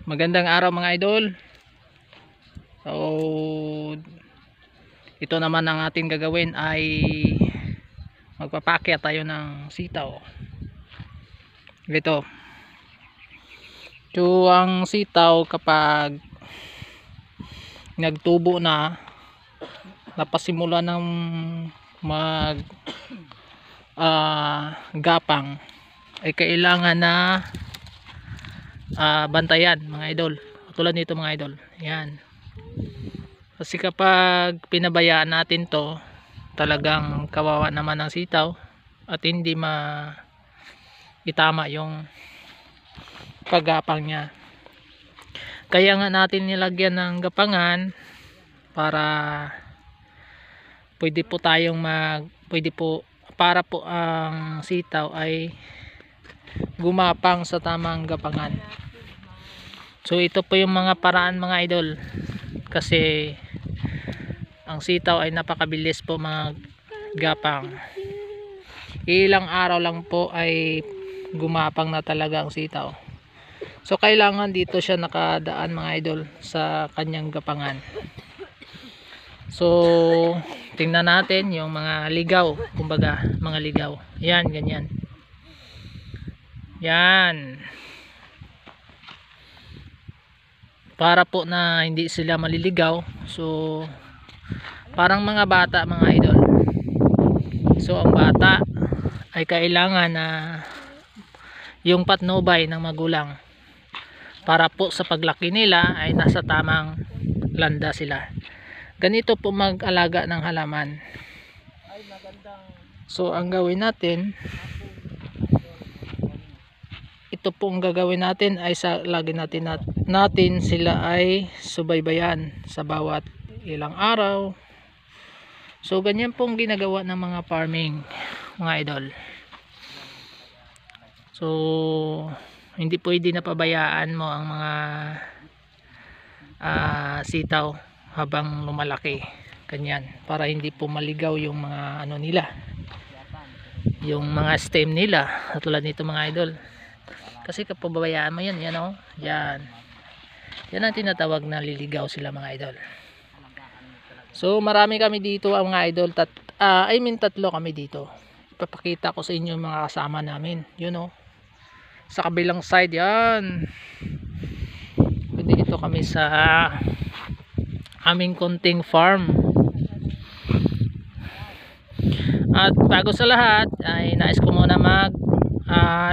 Magandang araw mga idol. So ito naman ang ating gagawin ay magpapakya tayo ng sitaw. Ito. So ang sitaw kapag nagtubo na, napasimula ng mag gapang, ay kailangan na bantayan mga idol. Tulad nito mga idol. Yan. Kasi kapag pinabayaan natin to, talagang kawawa naman ang sitaw at hindi itama yung paggapang niya. Kaya nga natin nilagyan ng gapangan para pwede po tayong para po ang sitaw ay gumapang sa tamang gapangan. So ito po yung mga paraan mga idol, kasi ang sitaw ay napakabilis po mga gapang. Ilang araw lang po ay gumapang na talaga ang sitaw. So kailangan dito siya nakadaan mga idol sa kanyang gapangan. So tingnan natin yung mga ligaw, kumbaga mga ligaw. Yan, ganyan. Yan. Para po na hindi sila maliligaw. So parang mga bata mga idol. So ang bata ay kailangan na yung patnubay ng magulang para po sa paglaki nila ay nasa tamang landa sila. Ganito po mag-alaga ng halaman. So ang gawin natin, ito po ang gagawin natin ay lagi natin sila ay subaybayan sa bawat ilang araw. So ganyan pong ginagawa ng mga farming mga idol. So hindi pwede na pabayaan mo ang mga sitaw habang lumalaki. Ganyan, para hindi po maligaw yung mga ano nila, yung mga stem nila, tulad nito mga idol. Kasi kapag pabayaan mo yan, oh, yan ang tinatawag na liligaw sila mga idol. So marami kami dito ang mga idol, tatlo kami dito. Ipapakita ko sa inyo yung mga kasama namin, sa kabilang side. Yan, dito kami sa aming konting farm. At bago sa lahat ay nais ko muna mag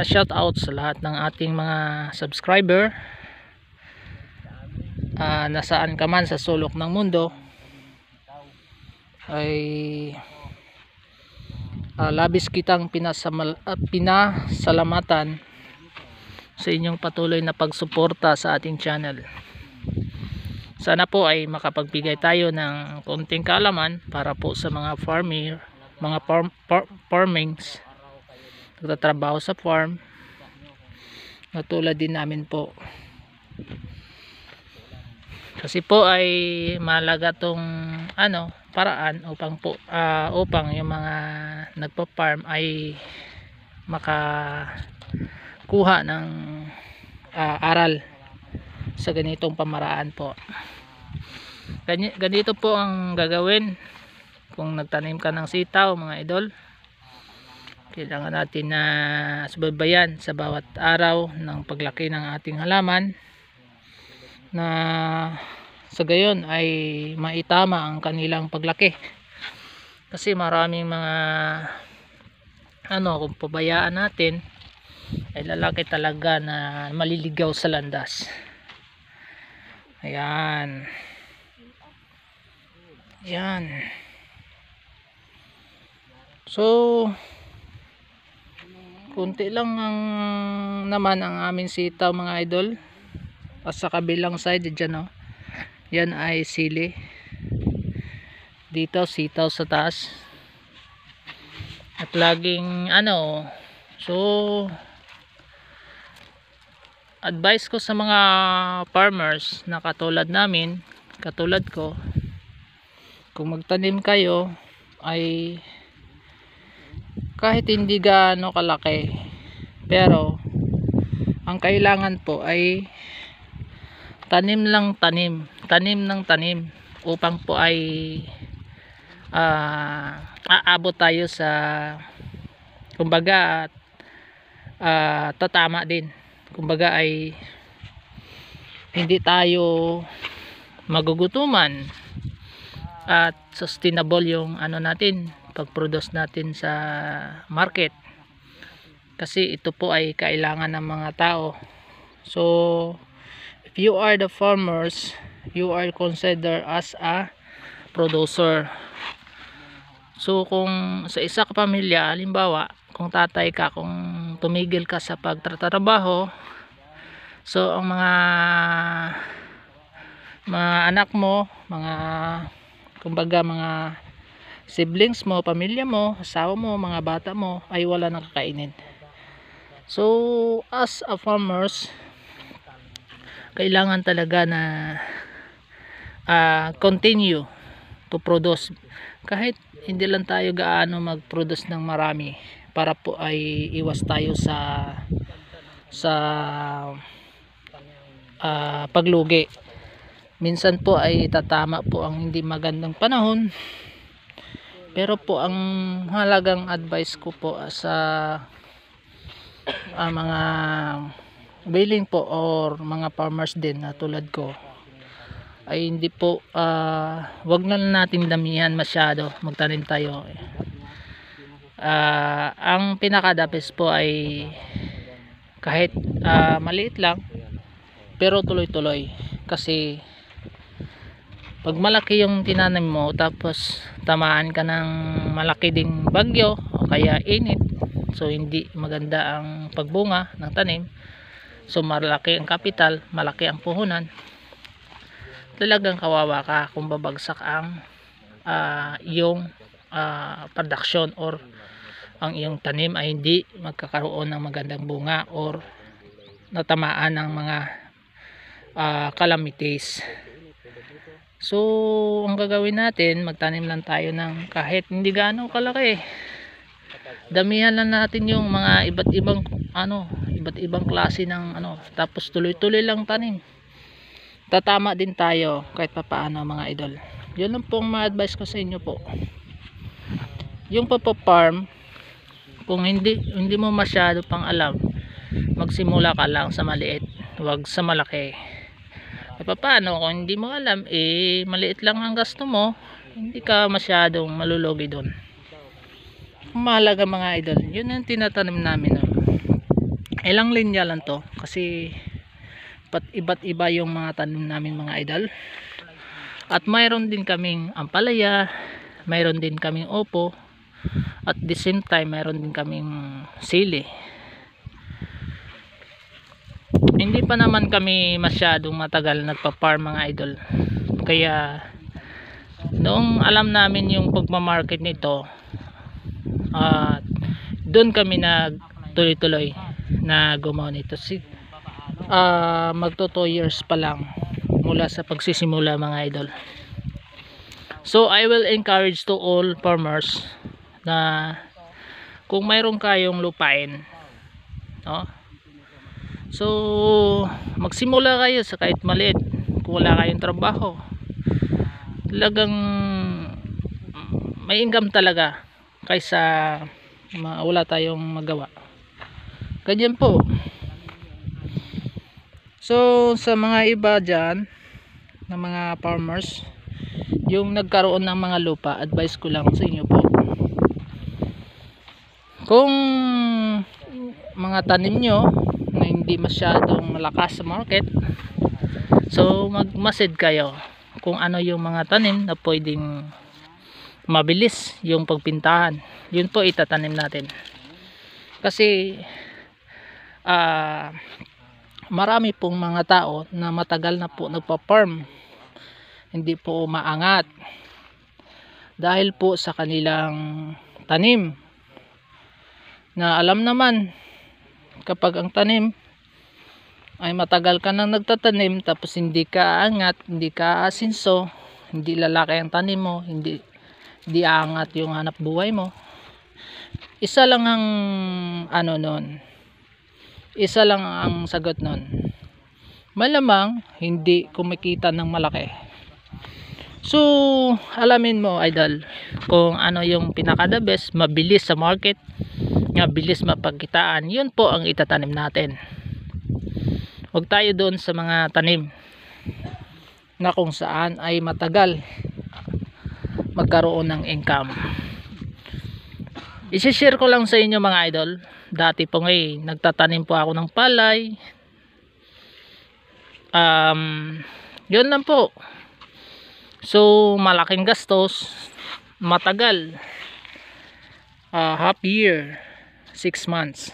shout out sa lahat ng ating mga subscriber, nasaan ka man sa sulok ng mundo, ay labis kitang pinasalamatan sa inyong patuloy na pagsuporta sa ating channel. Sana po ay makapagbigay tayo ng konting kaalaman para po sa mga farmers, mga farmings, nagtatrabaho sa farm na tulad din namin po. Kasi po ay mahalaga tong paraan upang yung mga nagpa-farm ay makakuha ng aral sa ganitong pamaraan po. Ganito po ang gagawin kung nagtanim ka ng sitaw mga idol. Kailangan natin na subaybayan sa bawat araw ng paglaki ng ating halaman, na sa gayon ay maitama ang kanilang paglaki. Kasi maraming mga kung pabayaan natin ay lalaki talaga na maliligaw sa landas. Ayan. Yan. So kunti lang naman ang aming sitaw mga idol. At sa kabilang side dyan, yan ay sili. Dito sitaw sa taas. At laging so advice ko sa mga farmers na katulad namin, katulad ko, kung magtanim kayo ay kahit hindi gaano kalaki, pero ang kailangan po ay tanim lang tanim ng tanim upang po ay aabot tayo sa kumbaga tatama din, kumbaga ay hindi tayo magugutuman at sustainable yung ano natin pag-produce natin sa market, kasi ito po ay kailangan ng mga tao. So if you are the farmers, you are considered as a producer. So kung sa isa ka pamilya, halimbawa kung tatay ka, kung tumigil ka sa pagtatrabaho, so ang mga anak mo, kumbaga mga siblings mo, pamilya mo, asawa mo, mga bata mo ay wala nang kakainin. So as a farmers, kailangan talaga na continue to produce, kahit hindi lang tayo gaano mag-produce ng marami, para po ay iwas tayo sa paglugi. Minsan po ay tatama po ang hindi magandang panahon, pero po ang halagang advice ko po sa mga billing po or mga farmers din na tulad ko, ay hindi po wag na natin damihan masyado, magtanim tayo. Ang pinakadapis po ay kahit maliit lang pero tuloy-tuloy, kasi pag malaki yung tinanim mo tapos tamaan ka ng malaki ding bagyo o kaya init, so hindi maganda ang pagbunga ng tanim. So malaki ang kapital, malaki ang puhunan, talagang kawawa ka kung babagsak ang iyong production or ang iyong tanim ay hindi magkakaroon ng magandang bunga or natamaan ng mga calamities. So ang gagawin natin, magtanim lang tayo ng kahit hindi gaano kalaki, damihan lang natin yung mga iba't ibang klase ng tapos tuloy-tuloy lang tanim, tatama din tayo kahit papaano mga idol. Yun lang pong ma-advise ko sa inyo po. Yung papa-farm, kung hindi mo masyado pang alam, magsimula ka lang sa maliit, wag sa malaki. E paano kung hindi mo alam, maliit lang ang gasto mo, hindi ka masyadong malulugi doon. Mahalaga mga idol, yun ang tinatanim namin. Ilang linya lang to, kasi iba't iba yung mga tanim namin mga idol. At mayroon din kaming ampalaya, mayroon din kaming opo, at the same time mayroon din kaming sili. Hindi pa naman kami masyadong matagal nagpa-farm mga idol, kaya noong alam namin yung pagmamarket nito, doon kami nagtuloy-tuloy na gumawa nito. Magto 2 years pa lang mula sa pagsisimula mga idol. So I will encourage to all farmers na kung mayroon kayong lupain, so magsimula kayo sa kahit maliit. Kung wala kayong trabaho, talagang may income talaga kaysa wala tayong magawa. Ganyan po. So sa mga iba dyan na mga farmers, yung nagkaroon ng mga lupa, advice ko lang sa inyo po, kung mga tanim nyo na hindi masyadong malakas sa market, so magmasid kayo kung ano yung mga tanim na pwedeng mabilis yung pagpintahan, yun po itatanim natin. Kasi marami pong mga tao na matagal na po nagpa-farm, hindi po maangat dahil po sa kanilang tanim, na alam naman kapag ang tanim ay matagal ka nang nagtatanim tapos hindi ka aangat, hindi ka asinso, hindi lalaki ang tanim mo, hindi aangat yung hanap buhay mo, isa lang ang isa lang ang sagot nun, malamang hindi kumikita ng malaki. So alamin mo idol kung ano yung pinaka the best, mabilis sa market, mabilis mapagkitaan, yun po ang itatanim natin. Huwag tayo doon sa mga tanim na kung saan ay matagal magkaroon ng income. I-share ko lang sa inyo mga idol, dati po ngayon nagtatanim po ako ng palay. Yun lang po. So malaking gastos, matagal, half year, 6 months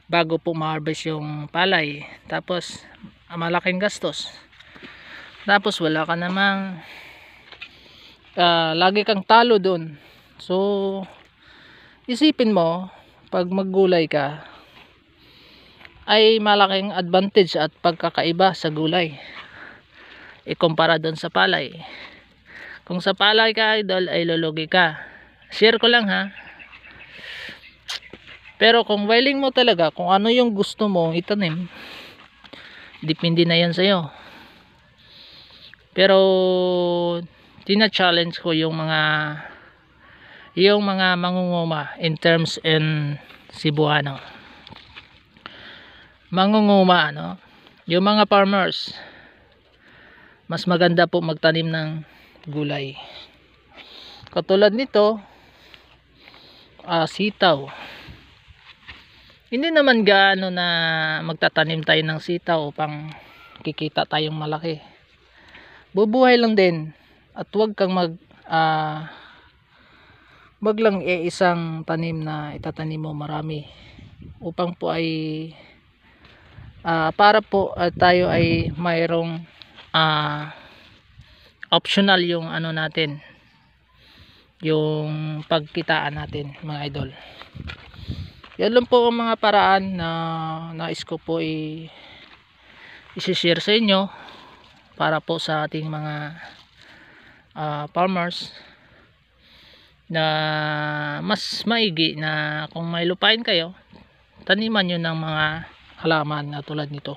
bago po ma-harvest yung palay. Tapos malaking gastos, tapos wala ka namang lagi kang talo dun. So isipin mo, pag maggulay ka ay malaking advantage at pagkakaiba sa gulay ikumpara doon sa palay. Kung sa palay ka idol ay lulugi ka. Share ko lang ha. Pero kung willing mo talaga, kung ano yung gusto mo itanim, depende na yan sa'yo. Pero tina-challenge ko yung mga mangunguma in terms in Cebuano. Mangunguma, no? Yung mga farmers, mas maganda po magtanim ng gulay. Katulad nito, sitaw. Hindi naman gaano na magtatanim tayo ng sitaw upang kikita tayong malaki. Bubuhay lang din. At huwag kang maglang isang tanim na itatanim mo marami upang po ay para po tayo ay mayroong optional yung ano natin, yung pagkitaan natin mga idol. Yan lang po ang mga paraan na nais ko po i-share sa inyo para po sa ating mga farmers na mas maigi na kung may lupain kayo, taniman nyo ng mga halaman na tulad nito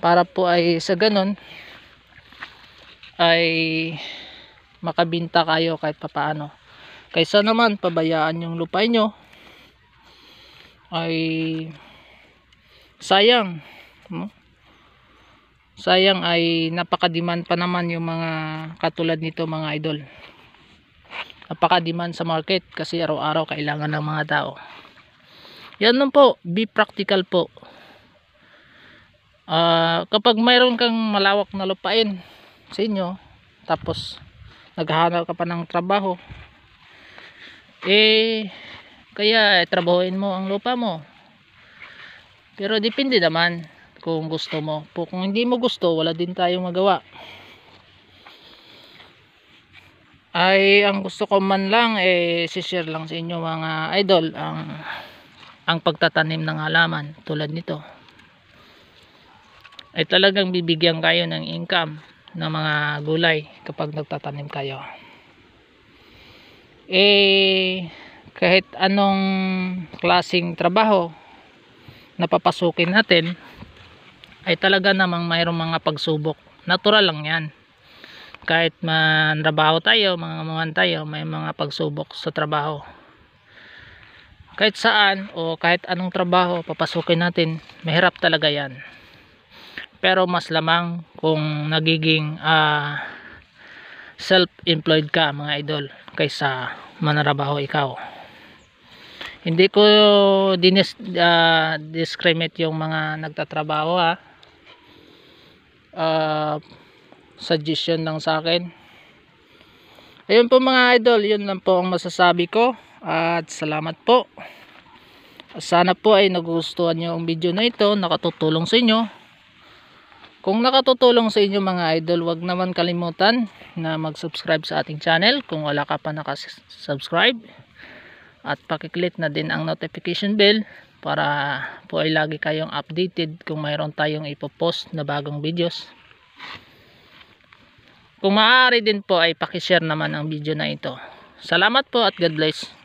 para po ay sa ganon ay makabinta kayo kahit papaano, kaysa naman pabayaan yung lupain nyo ay sayang, no? Sayang ay napaka-demand pa naman yung mga katulad nito mga idol. Napaka-demand sa market kasi araw-araw kailangan ng mga tao. Yan lang po, be practical po. Kapag mayroon kang malawak na lupain sa inyo, tapos naghahanap ka pa ng trabaho, kaya trabahuin mo ang lupa mo. Pero depende naman kung gusto mo. Kung hindi mo gusto, wala din tayong magawa. Ay ang gusto ko man lang share lang sa inyo mga idol ang pagtatanim ng halaman tulad nito ay talagang bibigyan kayo ng income ng mga gulay kapag nagtatanim kayo. Kahit anong klaseng trabaho na papasukin natin ay talaga namang mayroong mga pagsubok. Natural lang yan. Kahit manrabaho tayo, mga maman tayo, may mga pagsubok sa trabaho. Kahit saan o kahit anong trabaho papasukin natin, mahirap talaga yan. Pero mas lamang kung nagiging self-employed ka mga idol kaysa manrabaho ikaw. Hindi ko discriminate yung mga nagtatrabaho ha. Suggestion lang sa akin. Ayun po mga idol, yun lang po ang masasabi ko. At salamat po. Sana po ay nagustuhan nyo ang video na ito, nakatutulong sa inyo. Kung nakatutulong sa inyo mga idol, wag naman kalimutan na mag-subscribe sa ating channel kung wala ka pa nakasubscribe. At pakiclick na din ang notification bell para po ay lagi kayong updated kung mayroon tayong ipopost na bagong videos. Kung maaari din po ay pakishare naman ang video na ito. Salamat po at God bless.